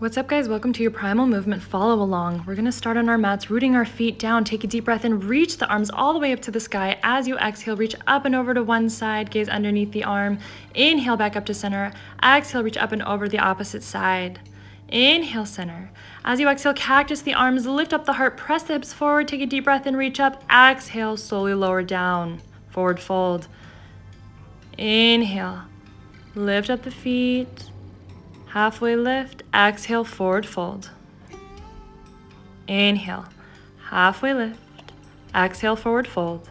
What's up, guys? Welcome to your Primal movement follow along. We're gonna start on our mats, rooting our feet down. Take a deep breath in, reach the arms all the way up to the sky. As you exhale, reach up and over to one side, gaze underneath the arm. Inhale back up to center. Exhale, reach up and over the opposite side. Inhale, center. As you exhale, cactus the arms, lift up the heart, press the hips forward, take a deep breath in, reach up. Exhale, slowly lower down, forward fold. Inhale, lift up the feet. Halfway lift, exhale, forward fold. Inhale, halfway lift, exhale, forward fold.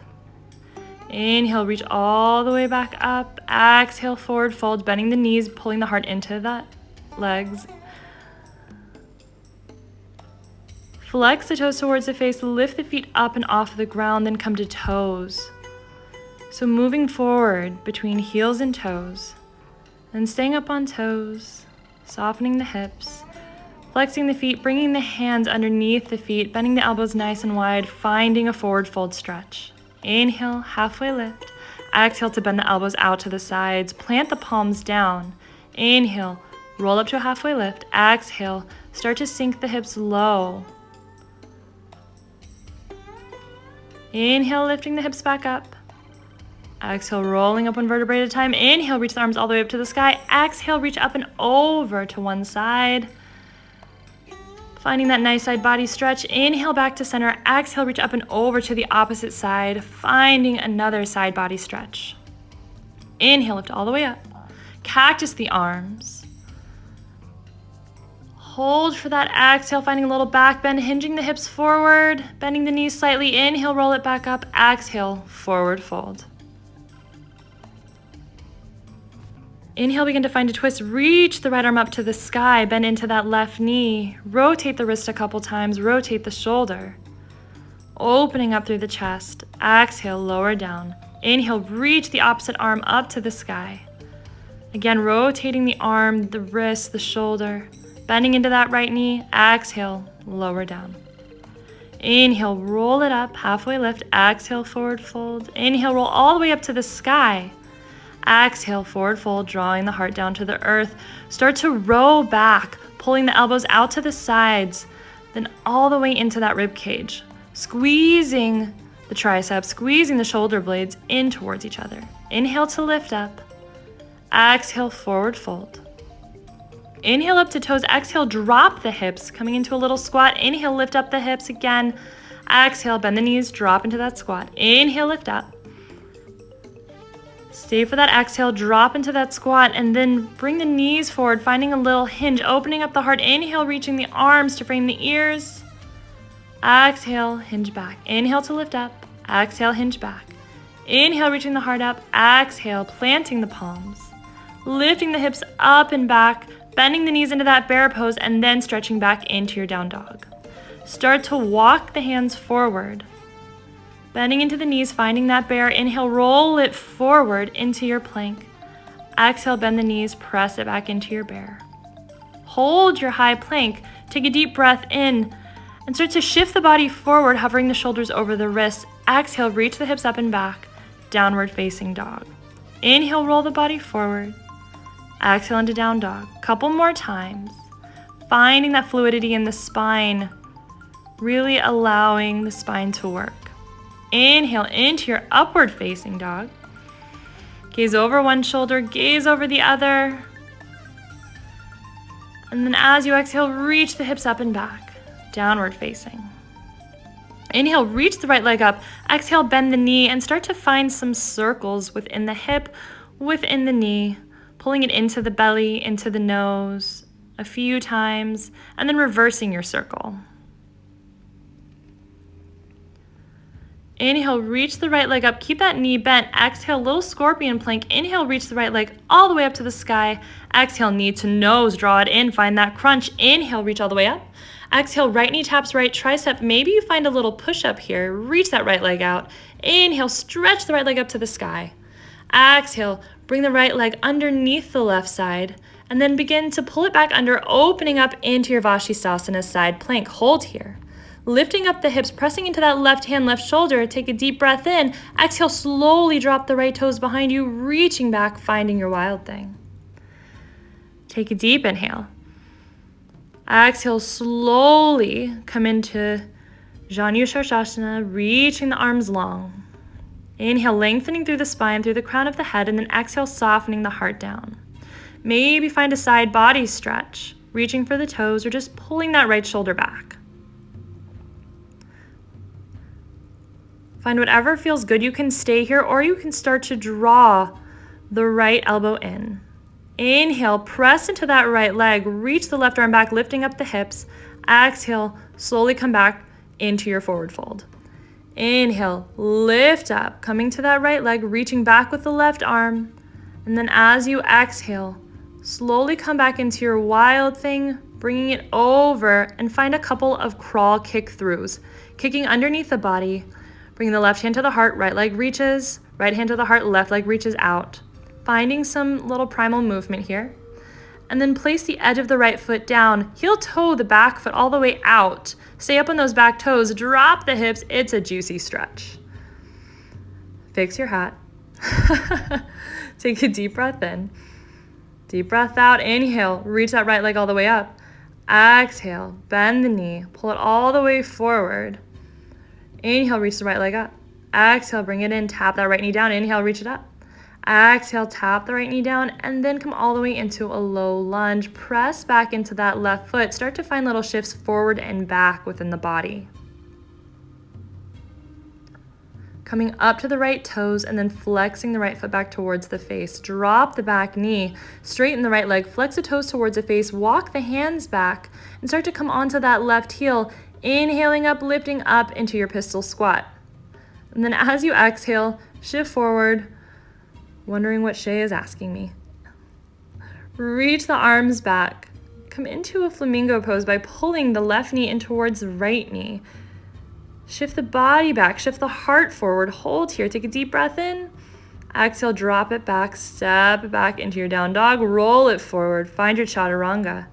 Inhale, reach all the way back up. Exhale, forward fold, bending the knees, pulling the heart into the legs. Flex the toes towards the face, lift the feet up and off the ground, then come to toes. So moving forward between heels and toes, then staying up on toes. Softening the hips, flexing the feet, bringing the hands underneath the feet, bending the elbows nice and wide, finding a forward fold stretch. Inhale, halfway lift. Exhale to bend the elbows out to the sides. Plant the palms down. Inhale, roll up to a halfway lift. Exhale, start to sink the hips low. Inhale, lifting the hips back up. Exhale, rolling up one vertebrae at a time. Inhale, reach the arms all the way up to the sky. Exhale, reach up and over to one side. Finding that nice side body stretch. Inhale, back to center. Exhale, reach up and over to the opposite side. Finding another side body stretch. Inhale, lift all the way up. Cactus the arms. Hold for that exhale, finding a little back bend, hinging the hips forward, bending the knees slightly. Inhale, roll it back up. Exhale, forward fold. Inhale, begin to find a twist. Reach the right arm up to the sky. Bend into that left knee. Rotate the wrist a couple times. Rotate the shoulder. Opening up through the chest. Exhale, lower down. Inhale, reach the opposite arm up to the sky. Again, rotating the arm, the wrist, the shoulder. Bending into that right knee. Exhale, lower down. Inhale, roll it up. Halfway lift. Exhale, forward fold. Inhale, roll all the way up to the sky. Exhale, forward fold, drawing the heart down to the earth. Start to row back, pulling the elbows out to the sides, then all the way into that rib cage. Squeezing the triceps, squeezing the shoulder blades in towards each other. Inhale to lift up. Exhale, forward fold. Inhale up to toes. Exhale, drop the hips, coming into a little squat. Inhale, lift up the hips again. Exhale, bend the knees, drop into that squat. Inhale, lift up. Stay for that exhale, drop into that squat, and then bring the knees forward, finding a little hinge, opening up the heart. Inhale, reaching the arms to frame the ears. Exhale, hinge back. Inhale to lift up. Exhale, hinge back. Inhale, reaching the heart up. Exhale, planting the palms. Lifting the hips up and back, bending the knees into that bear pose, and then stretching back into your down dog. Start to walk the hands forward. Bending into the knees, finding that bear. Inhale, roll it forward into your plank. Exhale, bend the knees, press it back into your bear. Hold your high plank. Take a deep breath in and start to shift the body forward, hovering the shoulders over the wrists. Exhale, reach the hips up and back. Downward facing dog. Inhale, roll the body forward. Exhale into down dog. Couple more times. Finding that fluidity in the spine, really allowing the spine to work. Inhale into your upward facing dog. Gaze over one shoulder, gaze over the other. And then as you exhale, reach the hips up and back, downward facing. Inhale, reach the right leg up. Exhale, bend the knee and start to find some circles within the hip, within the knee, pulling it into the belly, into the nose a few times, and then reversing your circle. Inhale, reach the right leg up. Keep that knee bent. Exhale, little scorpion plank. Inhale, reach the right leg all the way up to the sky. Exhale, knee to nose. Draw it in. Find that crunch. Inhale, reach all the way up. Exhale, right knee taps right tricep. Maybe you find a little push up here. Reach that right leg out. Inhale, stretch the right leg up to the sky. Exhale, bring the right leg underneath the left side. And then begin to pull it back under, opening up into your Vashisthasana side plank. Hold here. Lifting up the hips, pressing into that left hand, left shoulder. Take a deep breath in. Exhale, slowly drop the right toes behind you, reaching back, finding your wild thing. Take a deep inhale. Exhale, slowly come into Janu Shirshasana, reaching the arms long. Inhale, lengthening through the spine, through the crown of the head, and then exhale, softening the heart down. Maybe find a side body stretch, reaching for the toes or just pulling that right shoulder back. Find whatever feels good. You can stay here or you can start to draw the right elbow in. Inhale, press into that right leg, reach the left arm back, lifting up the hips. Exhale, slowly come back into your forward fold. Inhale, lift up, coming to that right leg, reaching back with the left arm. And then as you exhale, slowly come back into your wild thing, bringing it over and find a couple of crawl kick throughs. Kicking underneath the body, bring the left hand to the heart, right leg reaches, right hand to the heart, left leg reaches out. Finding some little primal movement here. And then place the edge of the right foot down, heel toe the back foot all the way out. Stay up on those back toes, drop the hips, it's a juicy stretch. Fix your hat. Take a deep breath in. Deep breath out, inhale, reach that right leg all the way up. Exhale, bend the knee, pull it all the way forward. Inhale, reach the right leg up. Exhale, bring it in, tap that right knee down. Inhale, reach it up. Exhale, tap the right knee down, and then come all the way into a low lunge. Press back into that left foot. Start to find little shifts forward and back within the body. Coming up to the right toes and then flexing the right foot back towards the face. Drop the back knee, straighten the right leg, flex the toes towards the face, walk the hands back, and start to come onto that left heel. Inhaling up, lifting up into your pistol squat. And then as you exhale, shift forward, wondering what Shay is asking me. Reach the arms back. Come into a flamingo pose by pulling the left knee in towards the right knee. Shift the body back, shift the heart forward. Hold here, take a deep breath in. Exhale, drop it back, step it back into your down dog, roll it forward, find your chaturanga.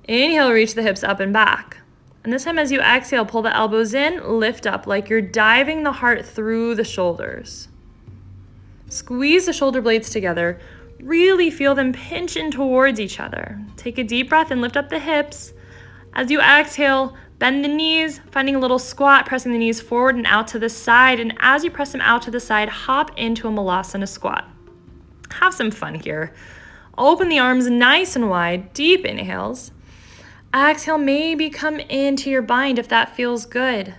Inhale, reach the hips up and back. And this time as you exhale, pull the elbows in, lift up like you're diving the heart through the shoulders. Squeeze the shoulder blades together. Really feel them pinch in towards each other. Take a deep breath and lift up the hips. As you exhale, bend the knees, finding a little squat, pressing the knees forward and out to the side. And as you press them out to the side, hop into a malasana squat. Have some fun here. Open the arms nice and wide, deep inhales. Exhale, maybe come into your bind if that feels good.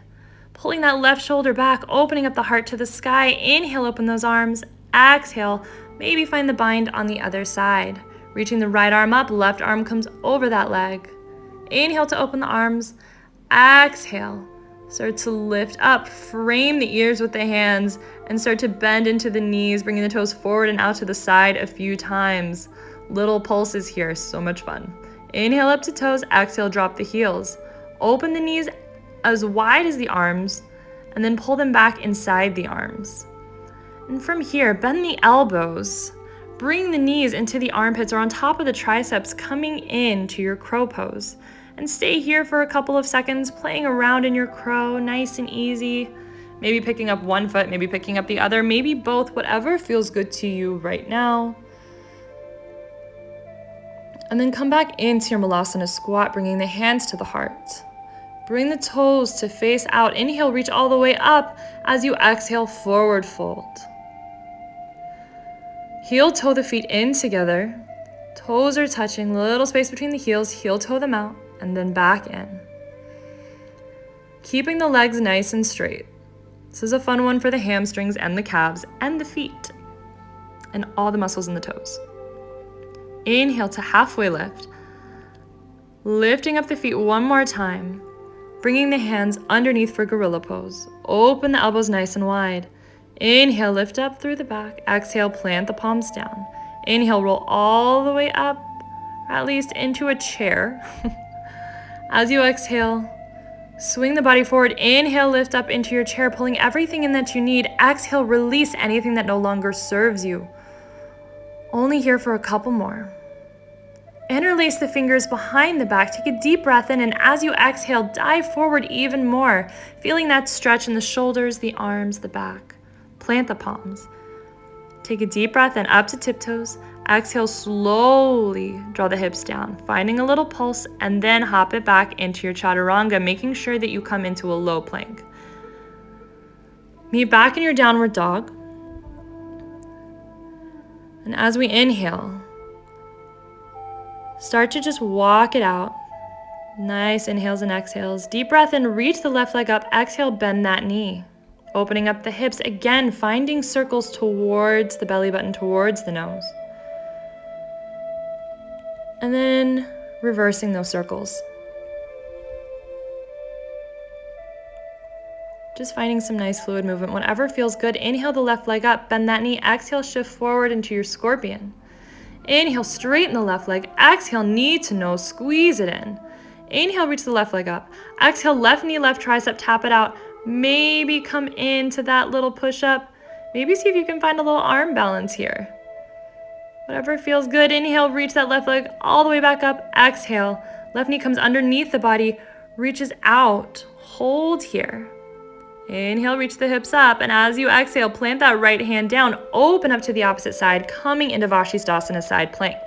Pulling that left shoulder back, opening up the heart to the sky. Inhale, open those arms. Exhale, maybe find the bind on the other side. Reaching the right arm up, left arm comes over that leg. Inhale to open the arms. Exhale, start to lift up, frame the ears with the hands, and start to bend into the knees, bringing the toes forward and out to the side a few times. Little pulses here, so much fun. Inhale up to toes, exhale, drop the heels. Open the knees as wide as the arms, and then pull them back inside the arms. And from here, bend the elbows. Bring the knees into the armpits or on top of the triceps, coming into your crow pose. And stay here for a couple of seconds, playing around in your crow, nice and easy. Maybe picking up one foot, maybe picking up the other, maybe both, whatever feels good to you right now. And then come back into your malasana squat, bringing the hands to the heart. Bring the toes to face out. Inhale, reach all the way up. As you exhale, forward fold. Heel toe the feet in together. Toes are touching, little space between the heels. Heel toe them out and then back in. Keeping the legs nice and straight. This is a fun one for the hamstrings and the calves and the feet and all the muscles in the toes. Inhale to halfway lift. Lifting up the feet one more time. Bringing the hands underneath for gorilla pose. Open the elbows nice and wide. Inhale, lift up through the back. Exhale, plant the palms down. Inhale, roll all the way up, or at least into a chair. As you exhale, swing the body forward. Inhale, lift up into your chair, pulling everything in that you need. Exhale, release anything that no longer serves you. Only here for a couple more. Interlace the fingers behind the back. Take a deep breath in, and as you exhale, dive forward even more, feeling that stretch in the shoulders, the arms, the back. Plant the palms. Take a deep breath in, up to tiptoes. Exhale, slowly draw the hips down, finding a little pulse, and then hop it back into your chaturanga, making sure that you come into a low plank. Meet back in your downward dog. And as we inhale, start to just walk it out. Nice inhales and exhales. Deep breath in, reach the left leg up. Exhale, bend that knee. Opening up the hips, again, finding circles towards the belly button, towards the nose. And then reversing those circles. Just finding some nice fluid movement. Whatever feels good. Inhale the left leg up, bend that knee. Exhale, shift forward into your scorpion. Inhale, straighten the left leg. Exhale, knee to nose, squeeze it in. Inhale, reach the left leg up. Exhale, left knee, left tricep, tap it out. Maybe come into that little push-up. Maybe see if you can find a little arm balance here. Whatever feels good. Inhale, reach that left leg all the way back up. Exhale, left knee comes underneath the body, reaches out. Hold here. Inhale, reach the hips up, and as you exhale, plant that right hand down, open up to the opposite side, coming into Vashisthasana side plank.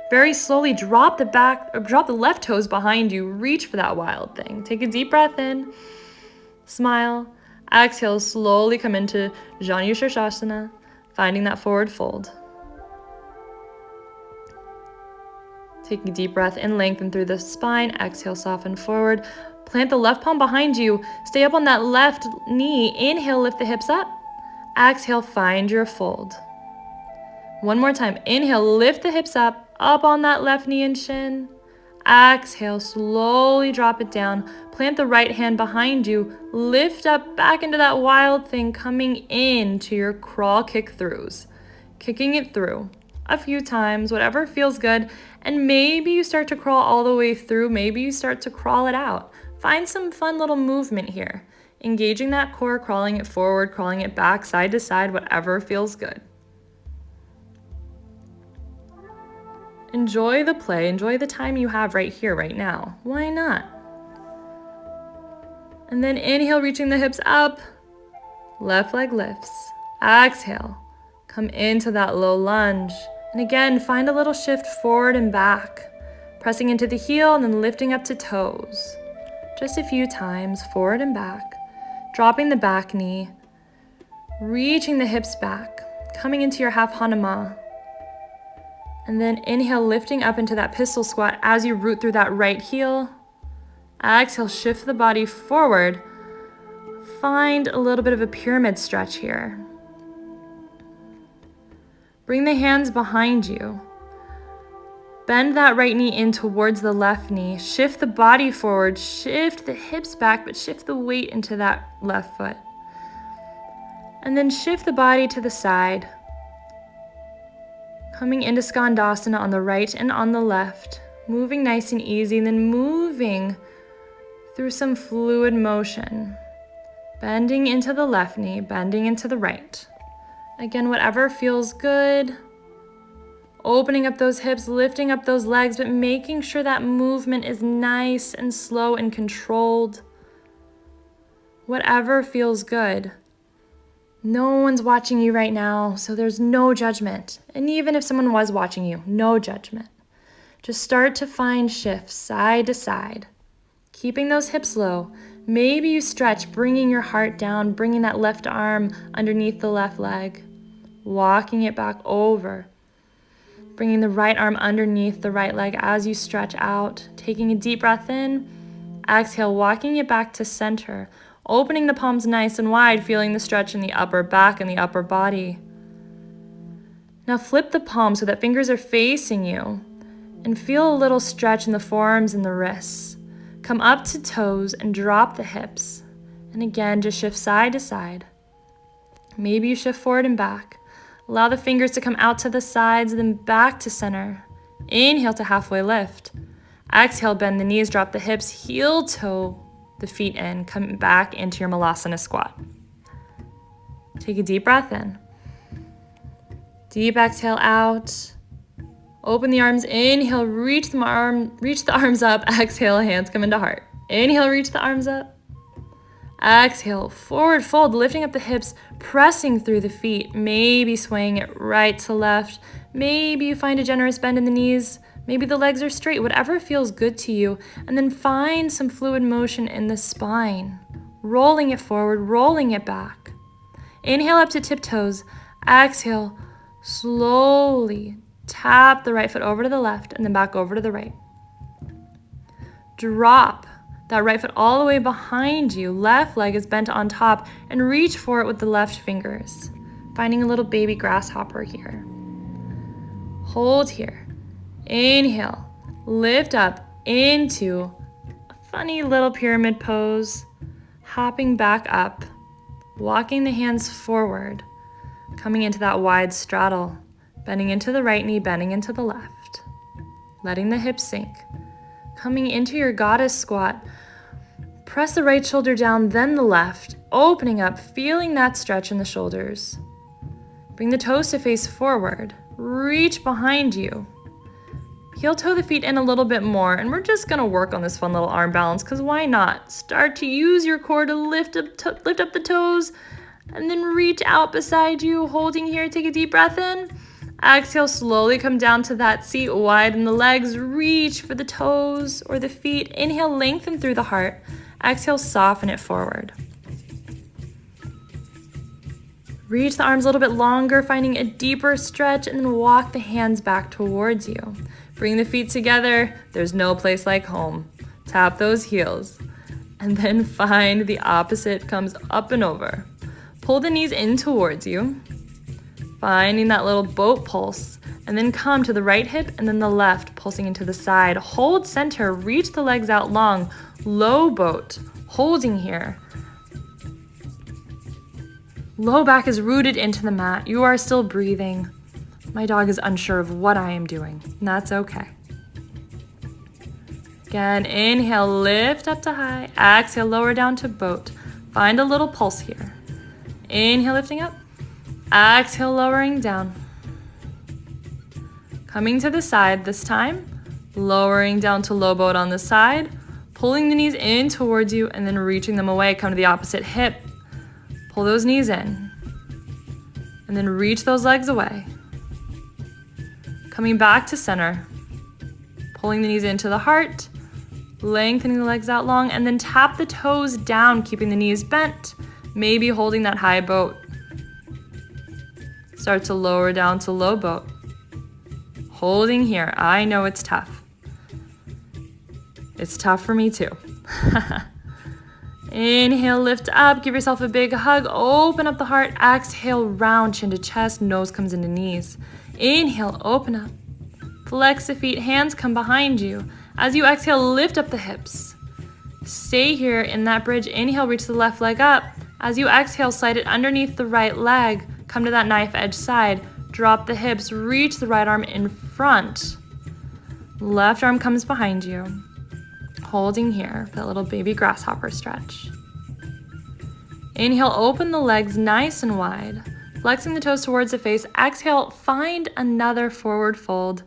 Very slowly drop the left toes behind you, reach for that wild thing. Take a deep breath in, smile, exhale, slowly come into Janu Shirshasana, finding that forward fold. Taking a deep breath in, lengthen through the spine, exhale, soften forward. Plant the left palm behind you. Stay up on that left knee. Inhale, lift the hips up. Exhale, find your fold. One more time. Inhale, lift the hips up on that left knee and shin. Exhale, slowly drop it down. Plant the right hand behind you. Lift up back into that wild thing, coming into your crawl kick throughs. Kicking it through a few times, whatever feels good. And maybe you start to crawl all the way through. Maybe you start to crawl it out. Find some fun little movement here. Engaging that core, crawling it forward, crawling it back, side to side, whatever feels good. Enjoy the play. Enjoy the time you have right here, right now. Why not? And then inhale, reaching the hips up. Left leg lifts. Exhale. Come into that low lunge. And again, find a little shift forward and back. Pressing into the heel and then lifting up to toes. Just a few times, forward and back. Dropping the back knee. Reaching the hips back. Coming into your half Hanuma. And then inhale, lifting up into that pistol squat as you root through that right heel. Exhale, shift the body forward. Find a little bit of a pyramid stretch here. Bring the hands behind you. Bend that right knee in towards the left knee. Shift the body forward. Shift the hips back, but shift the weight into that left foot. And then shift the body to the side. Coming into Skandasana on the right and on the left. Moving nice and easy, and then moving through some fluid motion. Bending into the left knee, bending into the right. Again, whatever feels good. Opening up those hips, lifting up those legs, but making sure that movement is nice and slow and controlled. Whatever feels good. No one's watching you right now, so there's no judgment. And even if someone was watching you, no judgment. Just start to find shifts side to side. Keeping those hips low. Maybe you stretch, bringing your heart down, bringing that left arm underneath the left leg. Walking it back over. Bringing the right arm underneath the right leg as you stretch out. Taking a deep breath in. Exhale, walking it back to center. Opening the palms nice and wide, feeling the stretch in the upper back and the upper body. Now flip the palms so that fingers are facing you. And feel a little stretch in the forearms and the wrists. Come up to toes and drop the hips. And again, just shift side to side. Maybe you shift forward and back. Allow the fingers to come out to the sides, then back to center. Inhale to halfway lift. Exhale, bend the knees, drop the hips, heel toe the feet in, come back into your Malasana squat. Take a deep breath in. Deep exhale out. Open the arms, inhale, reach the arms up. Exhale, hands come into heart. Inhale, reach the arms up. Exhale, forward fold, lifting up the hips, pressing through the feet, maybe swaying it right to left. Maybe you find a generous bend in the knees. Maybe the legs are straight, whatever feels good to you. And then find some fluid motion in the spine, rolling it forward, rolling it back. Inhale up to tiptoes. Exhale, slowly tap the right foot over to the left and then back over to the right. Drop that right foot all the way behind you. Left leg is bent on top and reach for it with the left fingers. Finding a little baby grasshopper here. Hold here. Inhale, lift up into a funny little pyramid pose. Hopping back up, walking the hands forward, coming into that wide straddle, bending into the right knee, bending into the left, letting the hips sink. Coming into your goddess squat, press the right shoulder down, then the left, opening up, feeling that stretch in the shoulders. Bring the toes to face forward, reach behind you. Heel toe the feet in a little bit more, and we're just gonna work on this fun little arm balance, because why not? Start to use your core to lift up the toes, and then reach out beside you, holding here, take a deep breath in. Exhale, slowly come down to that seat, widen the legs, reach for the toes or the feet. Inhale, lengthen through the heart. Exhale, soften it forward. Reach the arms a little bit longer, finding a deeper stretch, and then walk the hands back towards you. Bring the feet together. There's no place like home. Tap those heels. And then find the opposite comes up and over. Pull the knees in towards you. Finding that little boat pulse, and then come to the right hip and then the left, pulsing into the side. Hold center, reach the legs out long, low boat, holding here. Low back is rooted into the mat. You are still breathing. My dog is unsure of what I am doing, and that's okay. Again, inhale, lift up to high. Exhale, lower down to boat. Find a little pulse here. Inhale, lifting up. Exhale, lowering down. Coming to the side this time, lowering down to low boat on the side, pulling the knees in towards you and then reaching them away. Come to the opposite hip. Pull those knees in and then reach those legs away. Coming back to center, pulling the knees into the heart, lengthening the legs out long, and then tap the toes down, keeping the knees bent, maybe holding that high boat. Start to lower down to low boat. Holding here. I know it's tough. It's tough for me too. Inhale, lift up, give yourself a big hug, open up the heart. Exhale, round chin to chest, nose comes into knees. Inhale, open up. Flex the feet, hands come behind you. As you exhale, lift up the hips. Stay here in that bridge. Inhale, reach the left leg up. As you exhale, slide it underneath the right leg. Come to that knife edge side. Drop the hips, reach the right arm in front. Left arm comes behind you. Holding here, that little baby grasshopper stretch. Inhale, open the legs nice and wide. Flexing the toes towards the face. Exhale, find another forward fold.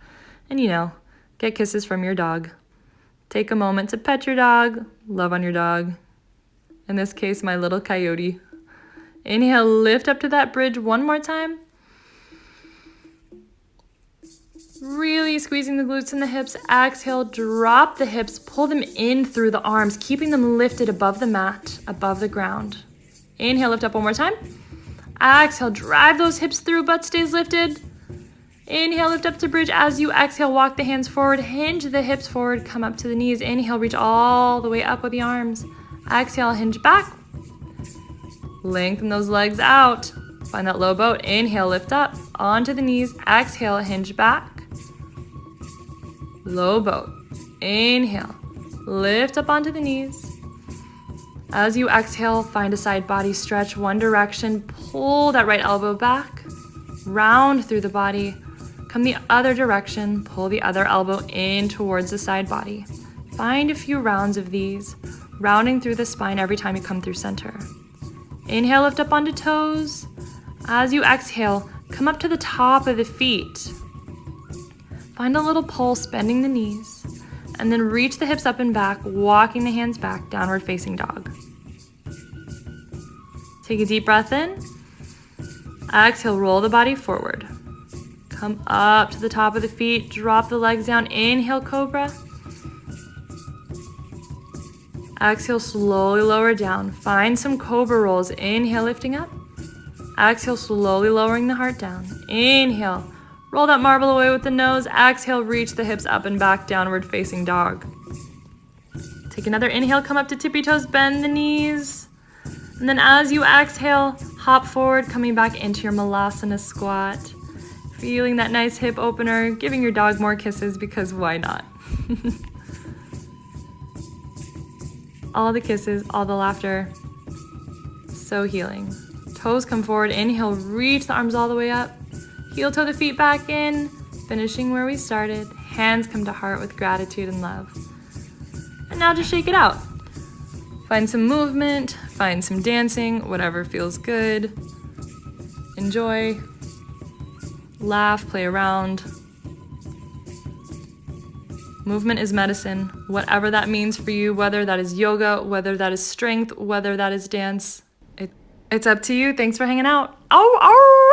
And get kisses from your dog. Take a moment to pet your dog, love on your dog. In this case, my little coyote. Inhale, lift up to that bridge one more time. Really squeezing the glutes and the hips. Exhale, drop the hips, pull them in through the arms, keeping them lifted above the mat, above the ground. Inhale, lift up one more time. Exhale, drive those hips through, butt stays lifted. Inhale, lift up to bridge. As you exhale, walk the hands forward, hinge the hips forward, come up to the knees. Inhale, reach all the way up with the arms. Exhale, hinge back. Lengthen those legs out. Find that low boat. Inhale, lift up onto the knees. Exhale, hinge back. Low boat. Inhale, lift up onto the knees. As you exhale, find a side body stretch one direction. Pull that right elbow back. Round through the body. Come the other direction. Pull the other elbow in towards the side body. Find a few rounds of these, rounding through the spine every time you come through center. Inhale, lift up onto toes. As you exhale, come up to the top of the feet. Find a little pulse, bending the knees, and then reach the hips up and back, walking the hands back, downward facing dog. Take a deep breath in. Exhale, roll the body forward. Come up to the top of the feet, drop the legs down. Inhale, cobra. Exhale, slowly lower down. Find some cobra rolls. Inhale, lifting up. Exhale, slowly lowering the heart down. Inhale, roll that marble away with the nose. Exhale, reach the hips up and back, downward facing dog. Take another inhale, come up to tippy toes, bend the knees. And then as you exhale, hop forward, coming back into your malasana squat. Feeling that nice hip opener, giving your dog more kisses because why not? All the kisses, all the laughter, so healing. Toes come forward, inhale, reach the arms all the way up. Heel toe the feet back in, finishing where we started. Hands come to heart with gratitude and love. And now just shake it out. Find some movement, find some dancing, whatever feels good. Enjoy, laugh, play around. Movement is medicine, whatever that means for you, whether that is yoga, whether that is strength, whether that is dance. It's up to you. Thanks for hanging out. Ow, ow!